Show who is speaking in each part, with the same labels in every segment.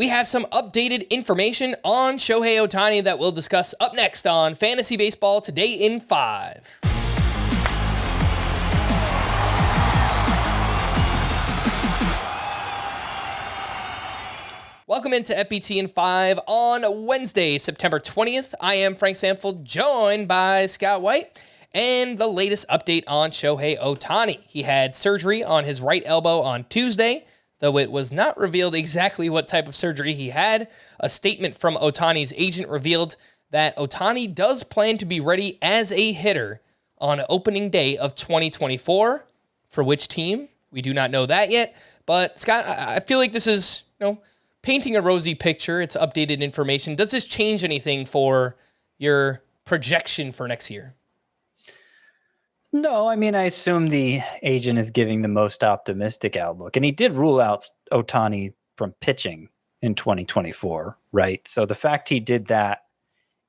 Speaker 1: We have some updated information on Shohei Ohtani that we'll discuss up next on Fantasy Baseball Today in 5. Welcome into FBT in 5 on Wednesday, September 20th. I am Frank Samfeld, joined by Scott White, and the latest update on Shohei Ohtani. He had surgery on his right elbow on Tuesday, though it was not revealed exactly what type of surgery he had. A statement from Ohtani's agent revealed that Ohtani does plan to be ready as a hitter on opening day of 2024. For which team? We do not know that yet. But, Scott, I feel like this is, painting a rosy picture. It's updated information. Does this change anything for your projection for next year?
Speaker 2: No, I assume the agent is giving the most optimistic outlook. And he did rule out Ohtani from pitching in 2024, right? So the fact he did that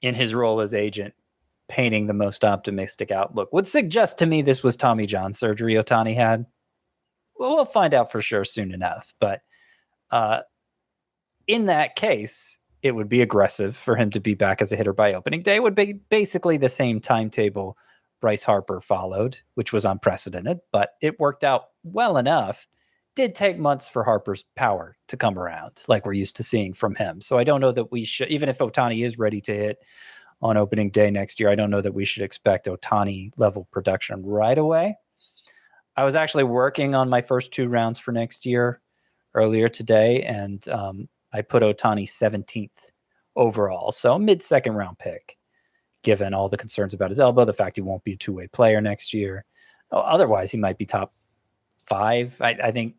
Speaker 2: in his role as agent, painting the most optimistic outlook, would suggest to me this was Tommy John surgery Ohtani had. Well, we'll find out for sure soon enough. But in that case, it would be aggressive for him to be back as a hitter by opening day. It would be basically the same timetable Bryce Harper followed, which was unprecedented, but it worked out well enough. Did take months for Harper's power to come around, like we're used to seeing from him. So I don't know that we should, even if Ohtani is ready to hit on opening day next year, I don't know that we should expect Ohtani level production right away. I was actually working on my first 2 rounds for next year earlier today, and I put Ohtani 17th overall, so mid-second round pick, given all the concerns about his elbow, the fact he won't be a two-way player next year. Otherwise, he might be top 5, I think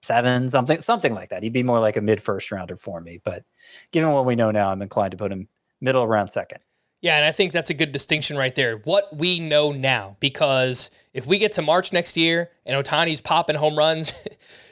Speaker 2: 7, something like that. He'd be more like a mid-first rounder for me, but given what we know now, I'm inclined to put him middle around second.
Speaker 1: Yeah, and I think that's a good distinction right there. What we know now, because if we get to March next year and Ohtani's popping home runs,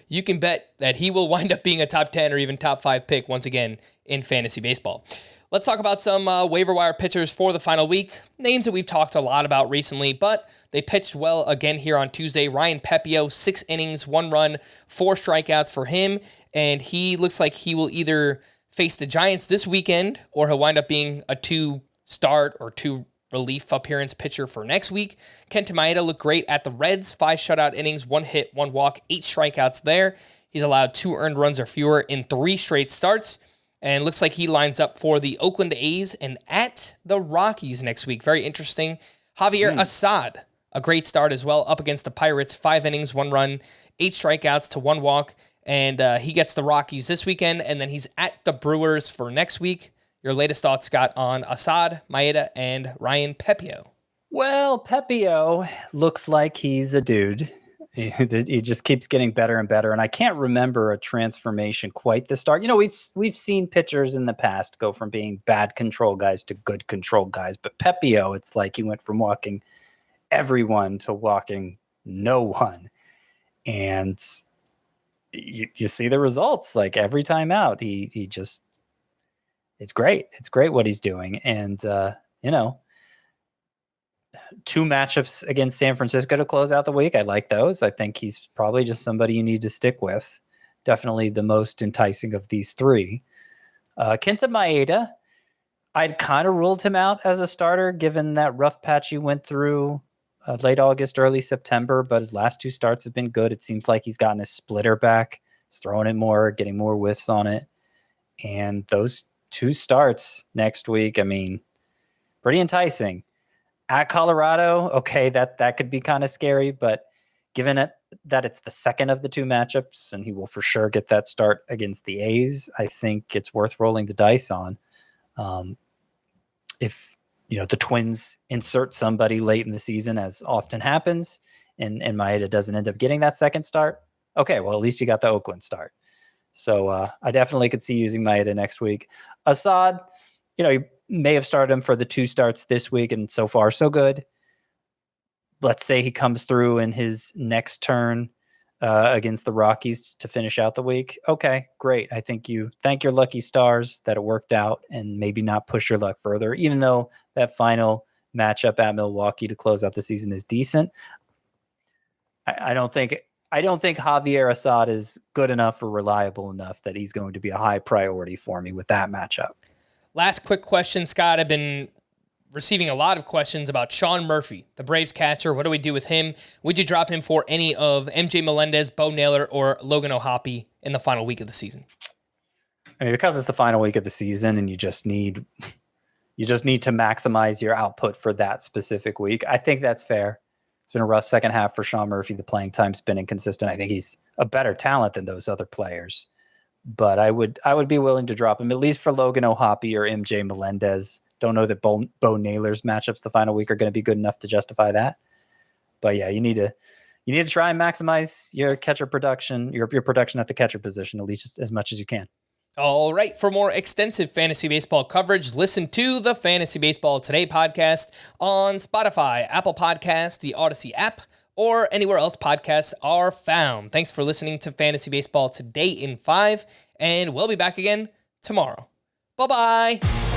Speaker 1: you can bet that he will wind up being a top 10 or even top 5 pick once again in fantasy baseball. Let's talk about some waiver wire pitchers for the final week. Names that we've talked a lot about recently, but they pitched well again here on Tuesday. Ryan Pepiot, 6 innings, 1 run, 4 strikeouts for him, and he looks like he will either face the Giants this weekend or he'll wind up being a 2-start or 2 relief appearance pitcher for next week. Kenta Maeda looked great at the Reds, 5 shutout innings, 1 hit, 1 walk, 8 strikeouts there. He's allowed 2 earned runs or fewer in 3 straight starts, and looks like he lines up for the Oakland A's and at the Rockies next week. Very interesting. Javier Assad, a great start as well, up against the Pirates, 5 innings, 1 run, 8 strikeouts to 1 walk, and he gets the Rockies this weekend, and then he's at the Brewers for next week. Your latest thoughts, Scott, on Assad, Maeda, and Ryan Pepiot?
Speaker 2: Well, Pepiot looks like he's a dude. He just keeps getting better and better, and I can't remember a transformation quite the start. We've seen pitchers in the past go from being bad control guys to good control guys, but Pepiot, it's like he went from walking everyone to walking no one, and you see the results. Like every time out, he just. It's great. It's great what he's doing. And, 2 matchups against San Francisco to close out the week. I like those. I think he's probably just somebody you need to stick with. Definitely the most enticing of these 3. Kenta Maeda, I'd kind of ruled him out as a starter, given that rough patch he went through late August, early September, but his last 2 starts have been good. It seems like he's gotten his splitter back. He's throwing it more, getting more whiffs on it. And those 2 starts next week, pretty enticing. At Colorado, okay, that could be kind of scary, but given that it's the second of the 2 matchups, and he will for sure get that start against the A's, I think it's worth rolling the dice on. If the Twins insert somebody late in the season, as often happens, and Maeda doesn't end up getting that second start, okay, well, at least you got the Oakland start. So I definitely could see using Maeda next week. Assad, he may have started him for the 2 starts this week, and so far so good. Let's say he comes through in his next turn against the Rockies to finish out the week. Okay, great. I think you thank your lucky stars that it worked out and maybe not push your luck further, even though that final matchup at Milwaukee to close out the season is decent. I don't think I don't think Javier Assad is good enough or reliable enough that he's going to be a high priority for me with that matchup.
Speaker 1: Last quick question, Scott. I've been receiving a lot of questions about Sean Murphy, the Braves catcher. What do we do with him? Would you drop him for any of MJ Melendez, Bo Naylor, or Logan O'Hoppe in the final week of the season?
Speaker 2: I mean, because it's the final week of the season and you just need to maximize your output for that specific week. I think that's fair. It's been a rough second half for Sean Murphy. The playing time's been inconsistent. I think he's a better talent than those other players. But I would be willing to drop him, at least for Logan O'Hoppe or MJ Melendez. Don't know that Bo Naylor's matchups the final week are going to be good enough to justify that. But yeah, you need to try and maximize your catcher production, your production at the catcher position, at least as much as you can.
Speaker 1: All right. For more extensive fantasy baseball coverage, listen to the Fantasy Baseball Today podcast on Spotify, Apple Podcasts, the Audacy app, or anywhere else podcasts are found. Thanks for listening to Fantasy Baseball Today in 5, and we'll be back again tomorrow. Bye-bye.